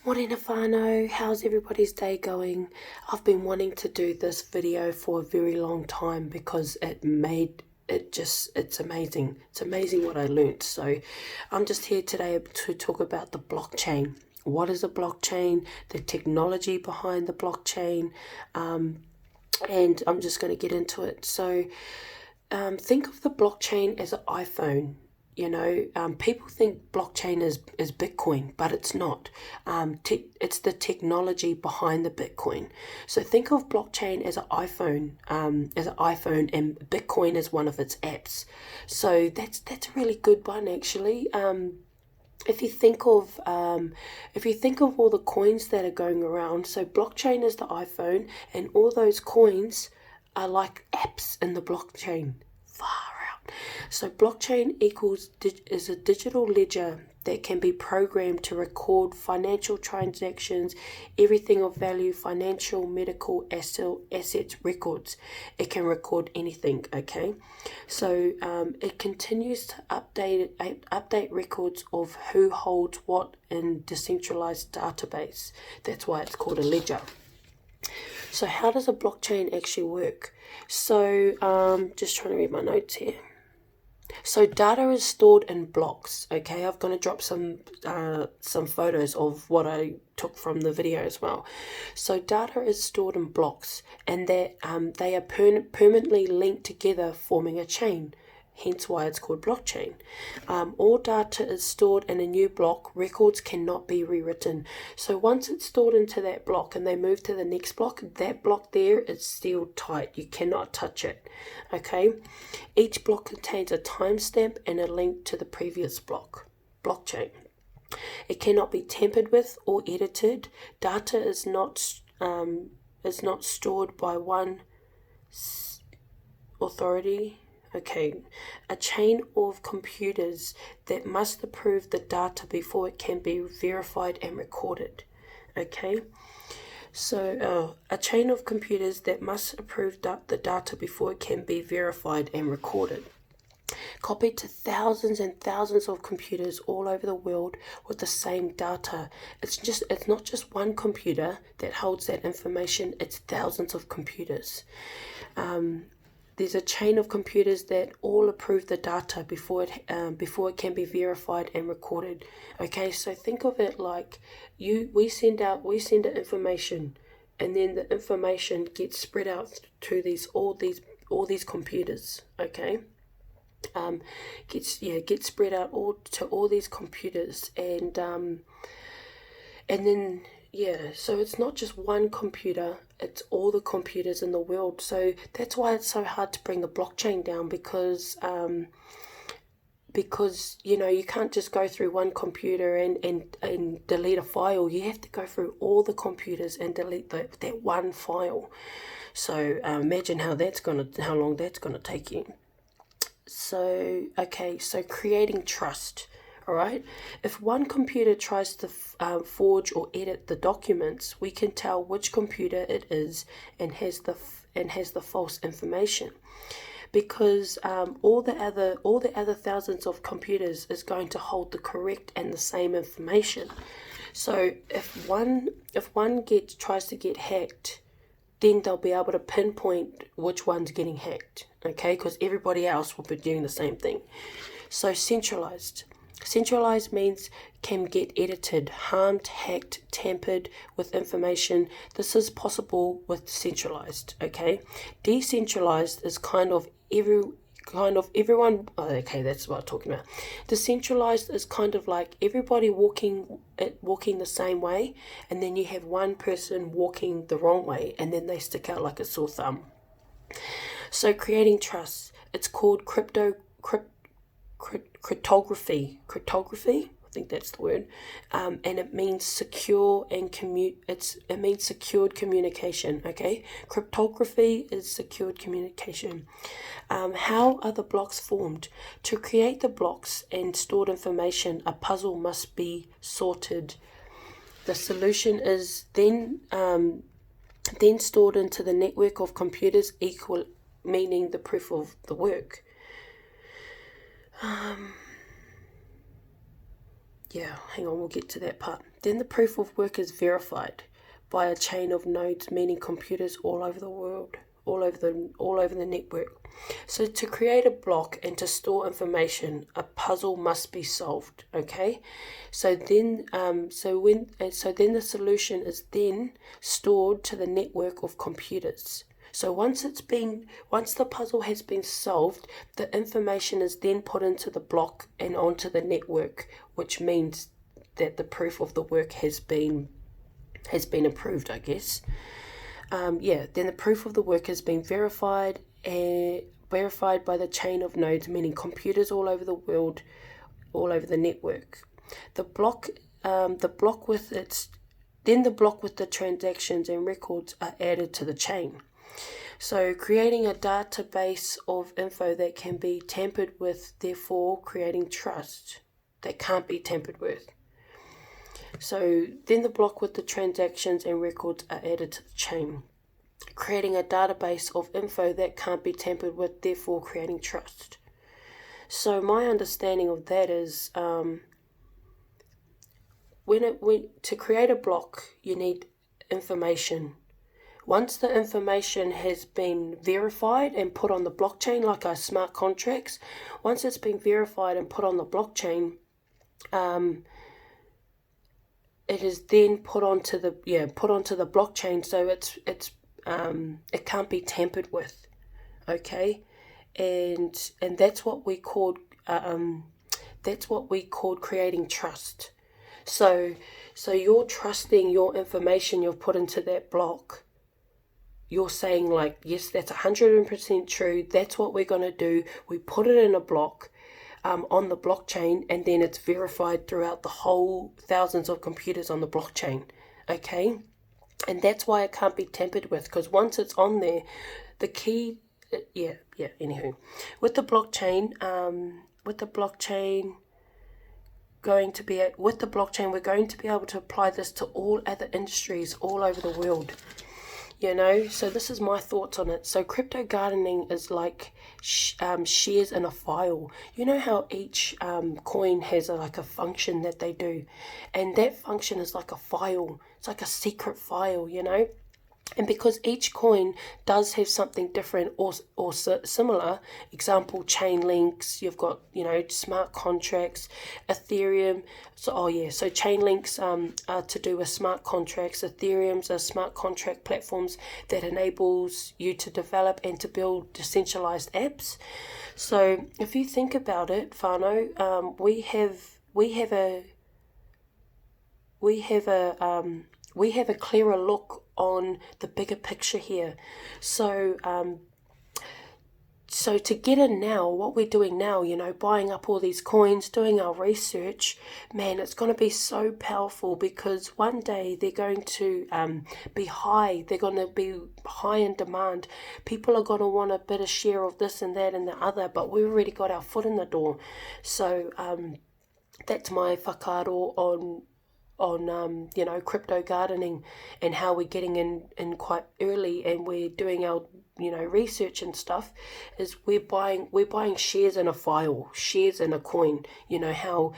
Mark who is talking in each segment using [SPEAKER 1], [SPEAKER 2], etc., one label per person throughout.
[SPEAKER 1] Morena whanau, how's everybody's day going? I've been wanting to do this video for a very long time because it's amazing. It's amazing what I learned. So I'm just here today to talk about the blockchain. What is a blockchain? The technology behind the blockchain. And I'm just going to get into it. So think of the blockchain as an iPhone. People think blockchain is Bitcoin, but it's not. It's the technology behind the Bitcoin. So think of blockchain as an iPhone, and Bitcoin as one of its apps. So that's a really good one, actually. If you think of all the coins that are going around, so blockchain is the iPhone, and all those coins are like apps in the blockchain. Far out. So blockchain is a digital ledger that can be programmed to record financial transactions, everything of value, financial, medical, assets records. It can record anything, okay? So it continues to update records of who holds what in decentralized database. That's why it's called a ledger. So how does a blockchain actually work? So just trying to read my notes here. So data is stored in blocks. Okay, I'm going to drop some photos of what I took from the video as well. So data is stored in blocks, and they are permanently linked together, forming a chain. Hence why it's called blockchain. All data is stored in a new block. Records cannot be rewritten. So once it's stored into that block and they move to the next block, that block there is sealed tight. You cannot touch it. Okay? Each block contains a timestamp and a link to the previous block. Blockchain. It cannot be tampered with or edited. Data is not stored by one authority. Okay, a chain of computers that must approve the data before it can be verified and recorded. Okay, so a chain of computers that must approve the data before it can be verified and recorded. Copied to thousands and thousands of computers all over the world with the same data. It's not just one computer that holds that information, it's thousands of computers. There's a chain of computers that all approve the data before it can be verified and recorded. Okay, so think of it like we send out information, and then the information gets spread out to all these computers. Okay, gets spread out to all these computers, and then. Yeah, so it's not just one computer, it's all the computers in the world. So that's why it's so hard to bring the blockchain down, because you can't just go through one computer and delete a file. You have to go through all the computers and delete that one file. So imagine how long that's gonna take you. So creating trust. All right. If one computer tries to forge or edit the documents, we can tell which computer it is and has the false information, because all the other thousands of computers is going to hold the correct and the same information. So if one tries to get hacked, then they'll be able to pinpoint which one's getting hacked. Okay, because everybody else will be doing the same thing. So centralized. Centralized means can get edited, harmed, hacked, tampered with information. This is possible with centralized. Okay, decentralized is kind of everyone. Okay, that's what I'm talking about. Decentralized is kind of like everybody walking the same way, and then you have one person walking the wrong way, and then they stick out like a sore thumb. So creating trust. It's called cryptography, I think that's the word, and it means secure and it means secured communication. Okay, cryptography is secured communication. How are the blocks formed? To create the blocks and stored information, a puzzle must be sorted. The solution is then stored into the network of computers, meaning the proof of the work. Yeah, hang on, we'll get to that part. Then the proof of work is verified by a chain of nodes, meaning computers all over the world, all over the network. So to create a block and to store information, a puzzle must be solved. Okay, so then the solution is then stored to the network of computers. So once the puzzle has been solved, the information is then put into the block and onto the network, which means that the proof of the work has been approved, I guess. Then the proof of the work has been verified by the chain of nodes, meaning computers all over the world, all over the network. The block with the transactions and records are added to the chain. So creating a database of info that can be tampered with, therefore creating trust that can't be tampered with. So then the block with the transactions and records are added to the chain, creating a database of info that can't be tampered with, therefore creating trust. So my understanding of that is to create a block, you need information. Once the information has been verified and put on the blockchain, like our smart contracts, once it's been verified and put on the blockchain, it is then put onto the blockchain, so it can't be tampered with. Okay, and that's what we called creating trust. So you're trusting your information you've put into that block. You're saying, like, yes, that's 100% true. That's what we're going to do. We put it in a block on the blockchain, and then it's verified throughout the whole thousands of computers on the blockchain. Okay? And that's why it can't be tampered with, because once it's on there, the key... anywho. With the blockchain, we're going to be able to apply this to all other industries all over the world. So this is my thoughts on it. So crypto gardening is like shares in a file. You know how each coin has a function that they do, and that function is like a file. It's like a secret file, And because each coin does have something different or similar, example, chain links, you've got, smart contracts, Ethereum. So chain links are to do with smart contracts. Ethereum's are smart contract platforms that enables you to develop and to build decentralized apps. So if you think about it, whanau, we have a clearer look on the bigger picture here. So to get in now, what we're doing now, buying up all these coins, doing our research, man, it's going to be so powerful, because one day they're going to be high. They're going to be high in demand. People are going to want a bit of share of this and that and the other, but we've already got our foot in the door. So that's my whakaaro on crypto gardening, and how we're getting in quite early, and we're doing our research and stuff. Is we're buying shares in a file, shares in a coin. How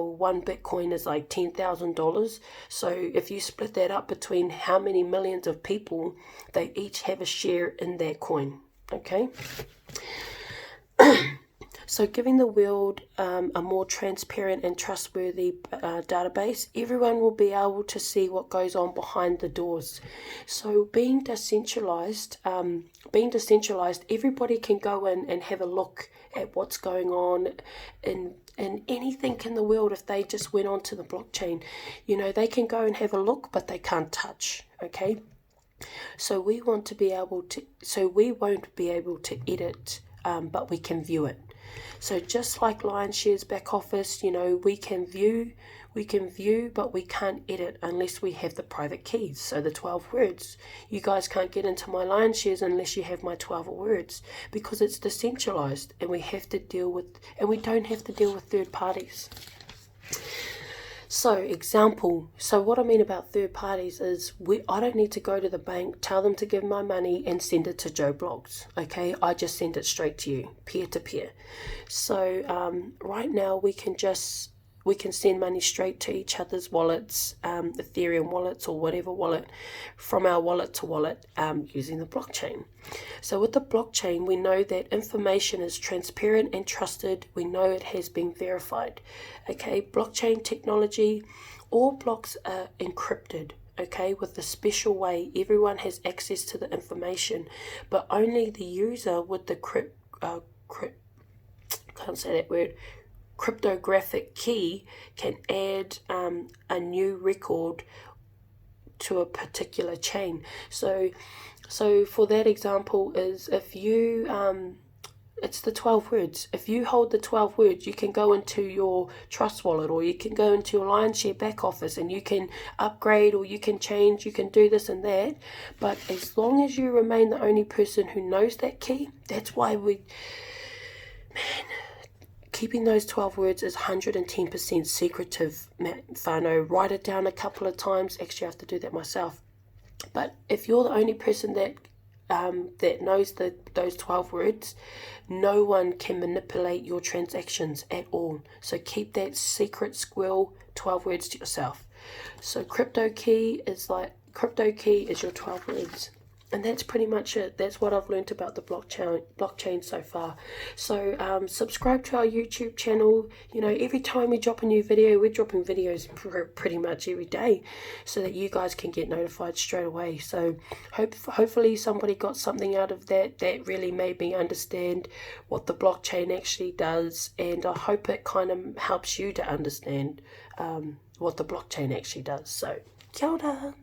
[SPEAKER 1] one Bitcoin is like $10,000. So if you split that up between how many millions of people, they each have a share in that coin. Okay. So giving the world a more transparent and trustworthy database, everyone will be able to see what goes on behind the doors. So being decentralized, everybody can go in and have a look at what's going on in anything in the world. If they just went onto the blockchain, they can go and have a look, but they can't touch. Okay. So we won't be able to edit, but we can view it. So just like Lionshare's back office, we can view, but we can't edit unless we have the private keys. So the 12 words. You guys can't get into my Lionshares unless you have my 12 words, because it's decentralized, and we don't have to deal with third parties. So what I mean about third parties is I don't need to go to the bank, tell them to give my money and send it to Joe Blogs. Okay, I just send it straight to you, peer to peer. So right now we can just we can send money straight to each other's wallets, Ethereum wallets or whatever wallet, from our wallet to wallet, using the blockchain. So with the blockchain, we know that information is transparent and trusted. We know it has been verified. Okay, blockchain technology, all blocks are encrypted. Okay, with the special way everyone has access to the information, but only the user with the can't say that word, cryptographic key can add a new record to a particular chain. So for that example is, if you it's the 12 words. If you hold the 12 words, you can go into your Trust wallet, or you can go into your Lionshare back office, and you can upgrade, or you can change, you can do this and that. But as long as you remain the only person who knows that key, that's why keeping those 12 words is 110% secretive, whanau. Write it down a couple of times. Actually, I have to do that myself. But if you're the only person that knows those 12 words, no one can manipulate your transactions at all. So keep that secret squirrel 12 words to yourself. So crypto key is your 12 words. And that's pretty much it. That's what I've learned about the blockchain so far. So subscribe to our YouTube channel. You know, every time we drop a new video, we're dropping videos pretty much every day, so that you guys can get notified straight away. So hopefully somebody got something out of that really made me understand what the blockchain actually does, and I hope it kind of helps you to understand what the blockchain actually does. So kia ora.